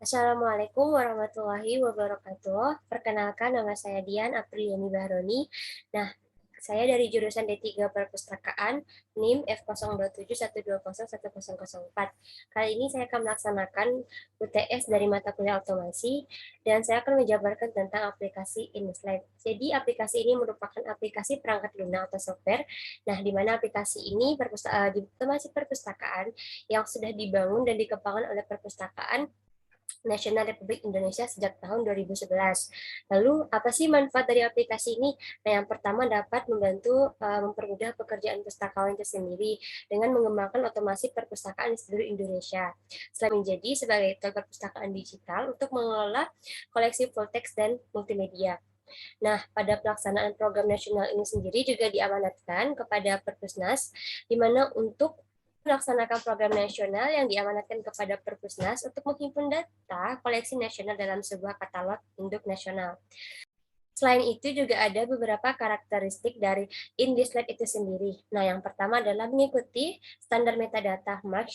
Assalamualaikum warahmatullahi wabarakatuh. Perkenalkan, nama saya Dian Apriliani Bahroni. Nah, saya dari jurusan D3 Perpustakaan, NIM F0271201004. Kali ini saya akan melaksanakan UTS dari mata kuliah otomasi, dan saya akan menjabarkan tentang aplikasi InSlide. Jadi, aplikasi ini merupakan aplikasi perangkat lunak atau software, nah, di mana aplikasi ini di otomasi perpustakaan yang sudah dibangun dan dikembangkan oleh Perpustakaan Nasional Republik Indonesia sejak tahun 2011. Lalu, apa sih manfaat dari aplikasi ini? Nah, yang pertama dapat membantu mempermudah pekerjaan pustakawan itu sendiri dengan mengembangkan otomasi perpustakaan di seluruh Indonesia. Selain menjadi sebagai tool perpustakaan digital untuk mengelola koleksi full text dan multimedia. Nah, pada pelaksanaan program nasional ini sendiri juga diamanatkan kepada Perpusnas, di mana untuk melaksanakan program nasional yang diamanatkan kepada Perpusnas untuk menghimpun data koleksi nasional dalam sebuah katalog induk nasional. Selain itu juga ada beberapa karakteristik dari InDislab itu sendiri. Nah, yang pertama adalah mengikuti standar metadata MARC,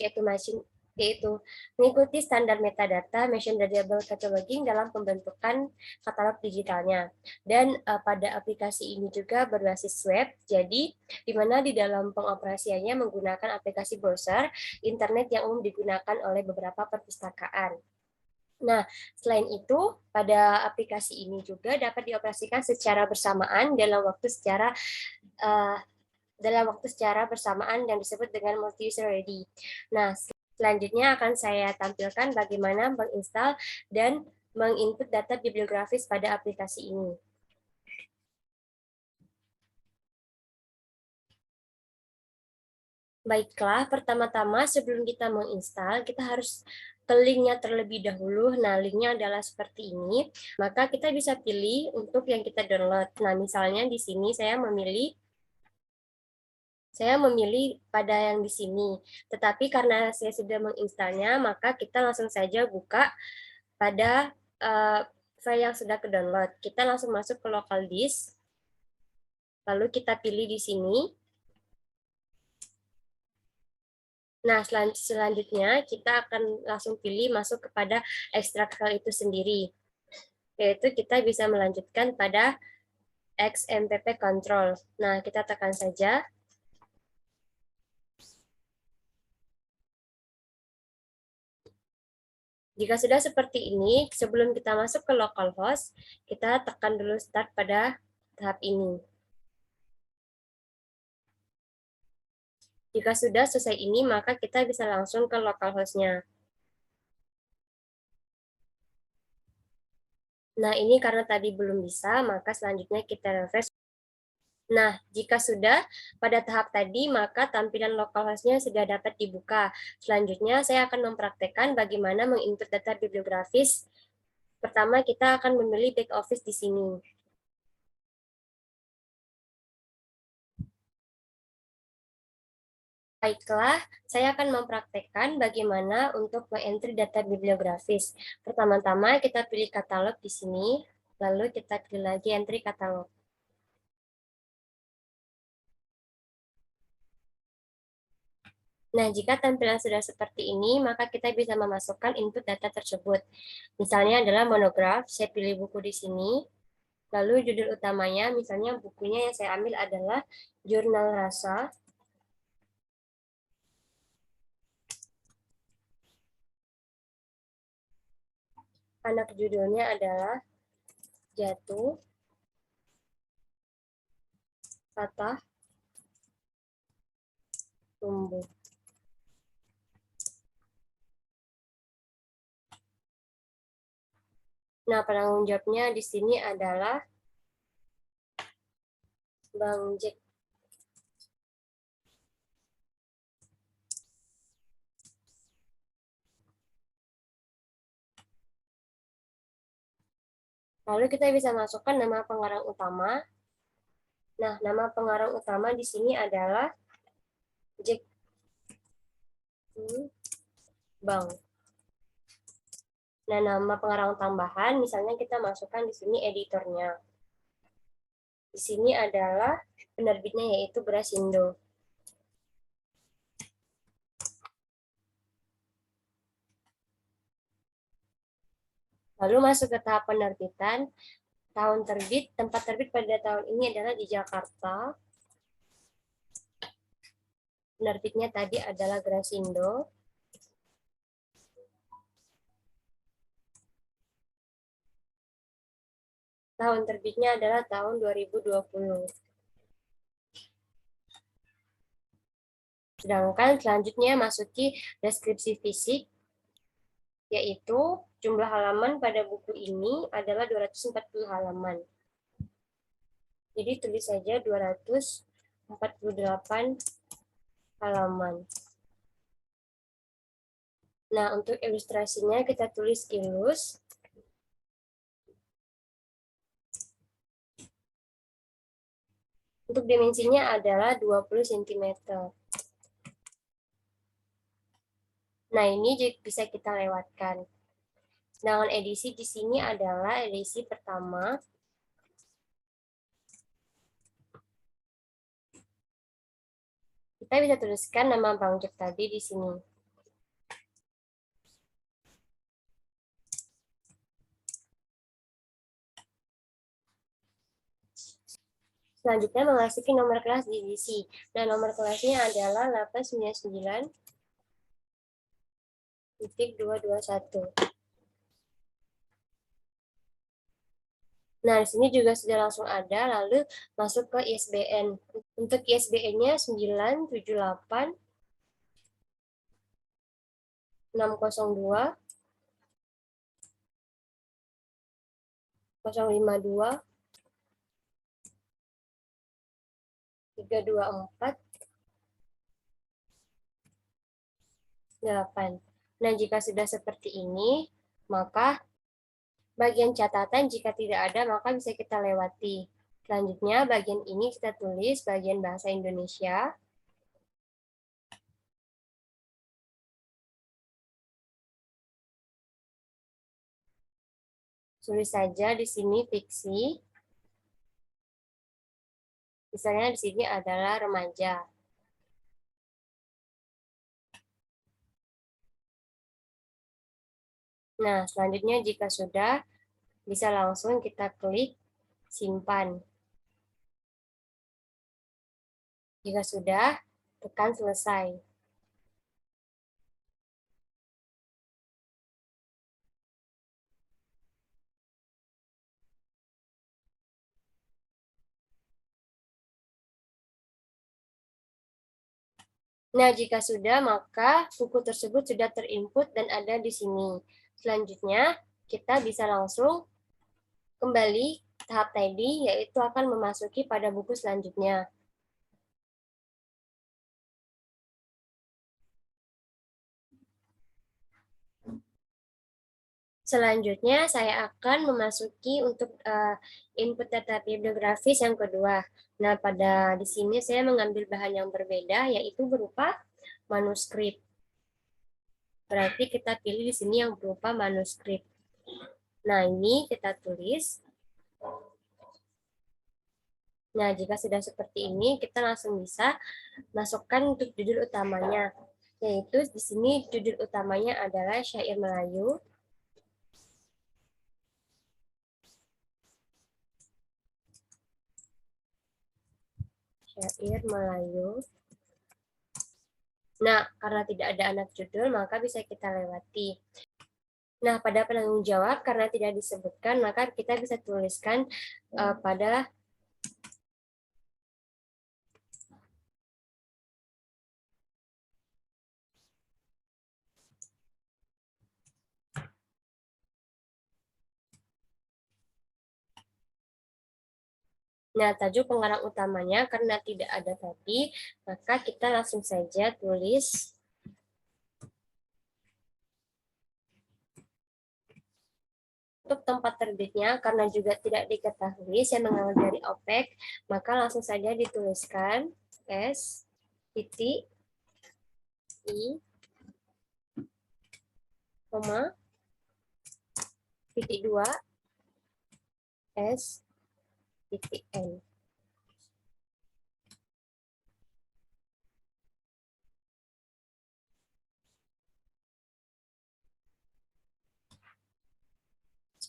yaitu mengikuti standar metadata Machine Readable Cataloging dalam pembentukan katalog digitalnya. Dan pada aplikasi ini juga berbasis web, jadi di mana di dalam pengoperasiannya menggunakan aplikasi browser internet yang umum digunakan oleh beberapa perpustakaan. Nah, selain itu, pada aplikasi ini juga dapat dioperasikan secara bersamaan uh, dalam waktu secara bersamaan yang disebut dengan multi-user ready. Nah, selanjutnya akan saya tampilkan bagaimana menginstal dan menginput data bibliografis pada aplikasi ini. Baiklah, pertama-tama sebelum kita menginstal, kita harus ke linknya terlebih dahulu. Nah, linknya adalah seperti ini. Maka kita bisa pilih untuk yang kita download. Nah, misalnya di sini saya memilih pada yang di sini. Tetapi karena saya sudah menginstalnya, maka kita langsung saja buka pada file yang sudah ke-download. Kita langsung masuk ke local disk, lalu kita pilih di sini. Nah, selanjutnya kita akan langsung pilih masuk kepada ekstrak file itu sendiri. Yaitu kita bisa melanjutkan pada XMPP control. Nah, kita tekan saja. Jika sudah seperti ini, sebelum kita masuk ke localhost, kita tekan dulu start pada tahap ini. Jika sudah selesai ini, maka kita bisa langsung ke localhost-nya. Nah, ini karena tadi belum bisa, maka selanjutnya kita refresh. Nah, jika sudah pada tahap tadi, maka tampilan localhost-nya sudah dapat dibuka. Selanjutnya, saya akan mempraktekkan bagaimana menginput data bibliografis. Pertama, kita akan memilih back office di sini. Baiklah, saya akan mempraktekkan bagaimana untuk mengentry data bibliografis. Pertama-tama, kita pilih katalog di sini, lalu kita pilih lagi entry katalog. Nah, jika tampilan sudah seperti ini, maka kita bisa memasukkan input data tersebut. Misalnya adalah monograf, saya pilih buku di sini, lalu judul utamanya, misalnya bukunya yang saya ambil adalah Jurnal Rasa. Anak judulnya adalah Jatuh, Patah, Tumbuh. Nah, penanggung jawabnya di sini adalah Bang Jack. Lalu kita bisa masukkan nama pengarang utama. Nah, nama pengarang utama di sini adalah Jack Bang. Nah, nama pengarang tambahan, misalnya kita masukkan di sini editornya. Di sini adalah penerbitnya, yaitu Grasindo. Lalu masuk ke tahap penerbitan. Tahun terbit, tempat terbit pada tahun ini adalah di Jakarta. Penerbitnya tadi adalah Grasindo. Tahun terbitnya adalah tahun 2020. Sedangkan selanjutnya masuki deskripsi fisik, yaitu jumlah halaman pada buku ini adalah 240 halaman. Jadi tulis saja 248 halaman. Nah, untuk ilustrasinya kita tulis ilus. Untuk dimensinya adalah 20 cm. Nah, ini bisa kita lewatkan. Sedangkan edisi di sini adalah edisi pertama. Kita bisa tuliskan nama Bang Jack tadi di sini. Selanjutnya memasuki nomor kelas di edisi. Nah, nomor kelasnya adalah 899.221. Nah, di sini juga sudah langsung ada, lalu masuk ke ISBN. Untuk ISBN-nya 978 602 052 324 8. Nah, jika sudah seperti ini, maka bagian catatan jika tidak ada, maka bisa kita lewati. Selanjutnya, bagian ini kita tulis bagian bahasa Indonesia. Tulis saja di sini fiksi. Misalnya di sini adalah remaja. Nah, selanjutnya jika sudah, bisa langsung kita klik simpan. Jika sudah, tekan selesai. Nah, jika sudah, maka buku tersebut sudah terinput dan ada di sini. Selanjutnya, kita bisa langsung kembali tahap tadi, yaitu akan memasuki pada buku selanjutnya. Selanjutnya, saya akan memasuki untuk input data bibliografis yang kedua. Nah, pada di sini saya mengambil bahan yang berbeda, yaitu berupa manuskrip. Berarti kita pilih di sini yang berupa manuskrip. Nah, ini kita tulis. Nah, jika sudah seperti ini, kita langsung bisa masukkan untuk judul utamanya. Yaitu di sini judul utamanya adalah Syair Melayu. Syair Melayu. Nah, karena tidak ada anak judul, maka bisa kita lewati. Nah, pada penanggung jawab, karena tidak disebutkan, maka kita bisa tuliskan pada Nah, tajuk pengarang utamanya karena tidak ada tadi, maka kita langsung saja tulis untuk tempat terbitnya, karena juga tidak diketahui, saya mengambil dari OPEC, maka langsung saja dituliskan S titik I, koma, titik 2, S titik N.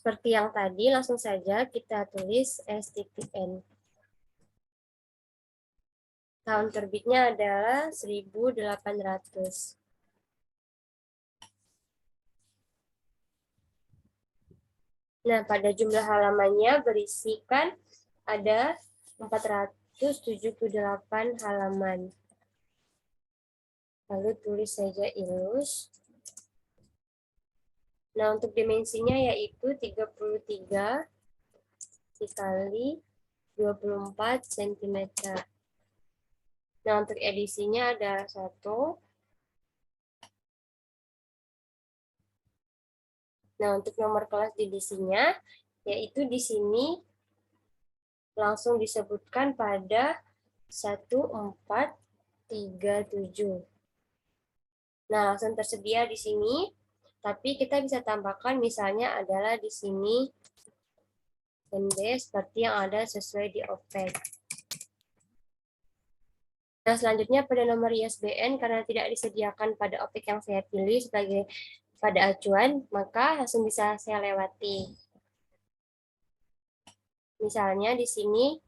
Seperti yang tadi, langsung saja kita tulis S.N. Tahun terbitnya adalah 1800. Nah, pada jumlah halamannya berisikan ada 478 halaman. Lalu tulis saja ilus. Nah, untuk dimensinya yaitu 33 dikali 24 cm. Nah, untuk edisinya ada 1. Nah, untuk nomor kelas edisinya, yaitu di sini langsung disebutkan pada 1437. Nah, langsung tersedia di sini, tapi kita bisa tambahkan misalnya adalah di sini ND seperti yang ada sesuai di OPEC. Nah, selanjutnya pada nomor ISBN, karena tidak disediakan pada OPEC yang saya pilih sebagai pada acuan, maka langsung bisa saya lewati. Misalnya di sini,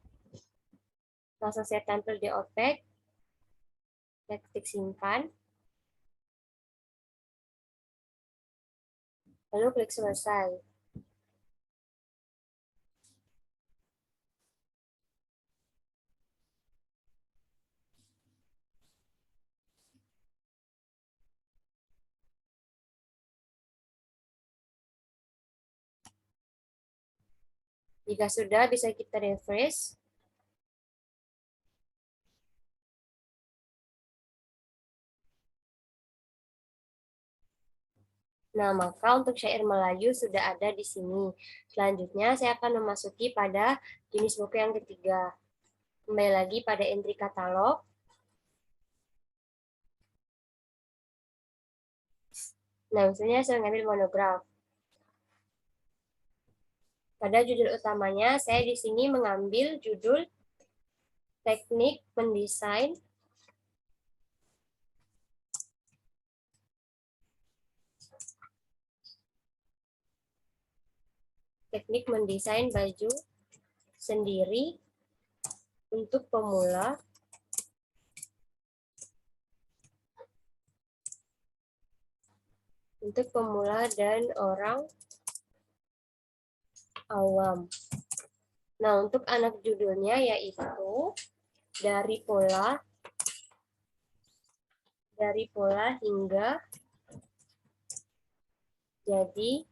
langsung saya tampil di OPEC, saya klik simpan, lalu klik selesai. Jika sudah, bisa kita refresh. Nah, maka untuk syair Melayu sudah ada di sini. Selanjutnya, saya akan memasuki pada jenis buku yang ketiga. Kembali lagi pada entry katalog. Nah, misalnya saya mengambil monograf. Pada judul utamanya, saya di sini mengambil judul teknik mendesain baju sendiri untuk pemula dan orang awam. Nah, untuk anak judulnya yaitu dari pola hingga jadi,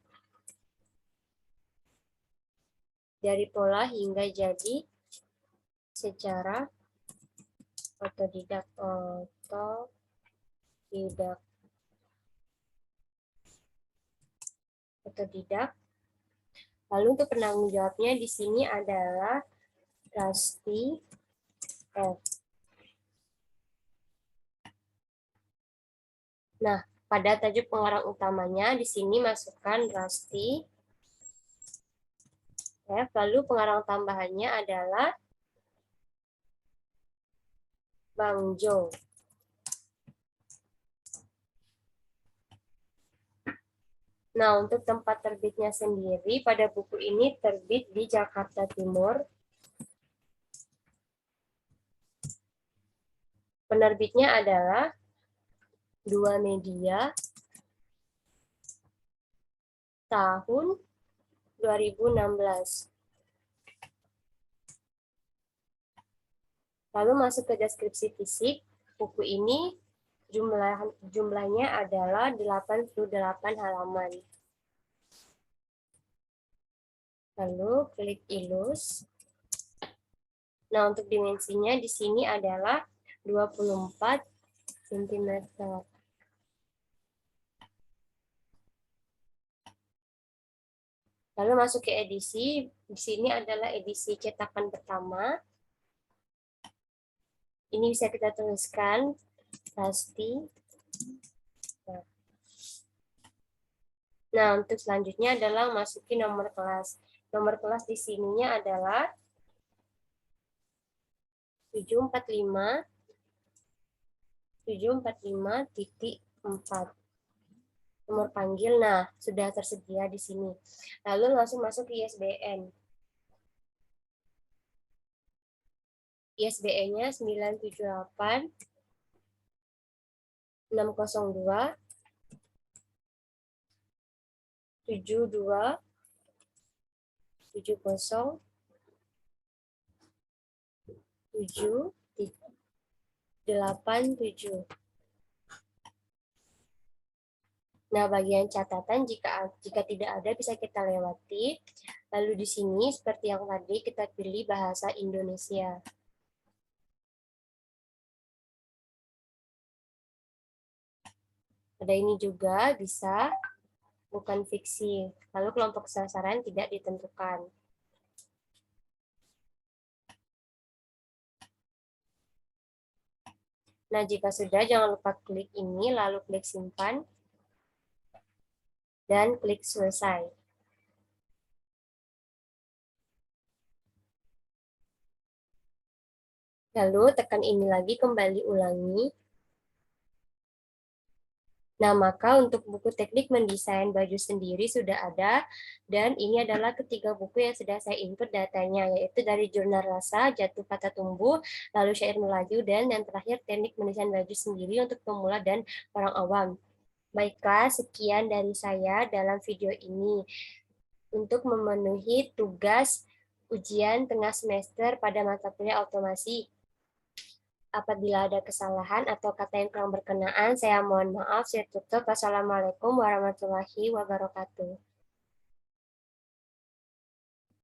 secara otodidak. Lalu untuk penanggung jawabnya di sini adalah Rusty F. Nah, pada tajuk pengarang utamanya di sini masukkan Rusty F. Lalu pengarang tambahannya adalah Bang Jo. Nah, untuk tempat terbitnya sendiri, pada buku ini terbit di Jakarta Timur. Penerbitnya adalah Dua Media tahun 2016. Lalu masuk ke deskripsi fisik, buku ini jumlahnya adalah 88 halaman. Lalu klik ilus. Nah, untuk dimensinya di sini adalah 24 cm. Lalu masuk ke edisi. Di sini adalah edisi cetakan pertama. Ini bisa kita tuliskan pasti. Nah, untuk selanjutnya adalah masukin nomor kelas. Nomor kelas di sininya adalah 745.4. nomor panggil, nah sudah tersedia di sini. Lalu langsung masuk ke ISBN. ISBN-nya 978 602 72 70 7 87. Nah, bagian catatan jika tidak ada bisa kita lewati. Lalu di sini seperti yang tadi kita pilih bahasa Indonesia. Ada ini juga bisa bukan fiksi. Lalu kelompok sasaran tidak ditentukan. Nah, jika sudah jangan lupa klik ini lalu klik simpan dan klik selesai. Lalu tekan ini lagi, kembali ulangi. Nah, maka untuk buku teknik mendesain baju sendiri sudah ada, dan ini adalah ketiga buku yang sudah saya input datanya, yaitu dari Jurnal Rasa, Jatuh Kata Tumbuh, lalu Syair Melaju, dan yang terakhir Teknik Mendesain Baju Sendiri untuk Pemula dan Orang Awam. Baiklah, sekian dari saya dalam video ini untuk memenuhi tugas ujian tengah semester pada mata kuliah otomasi. Apabila ada kesalahan atau kata yang kurang berkenaan, saya mohon maaf. Saya tutup. Wassalamualaikum warahmatullahi wabarakatuh.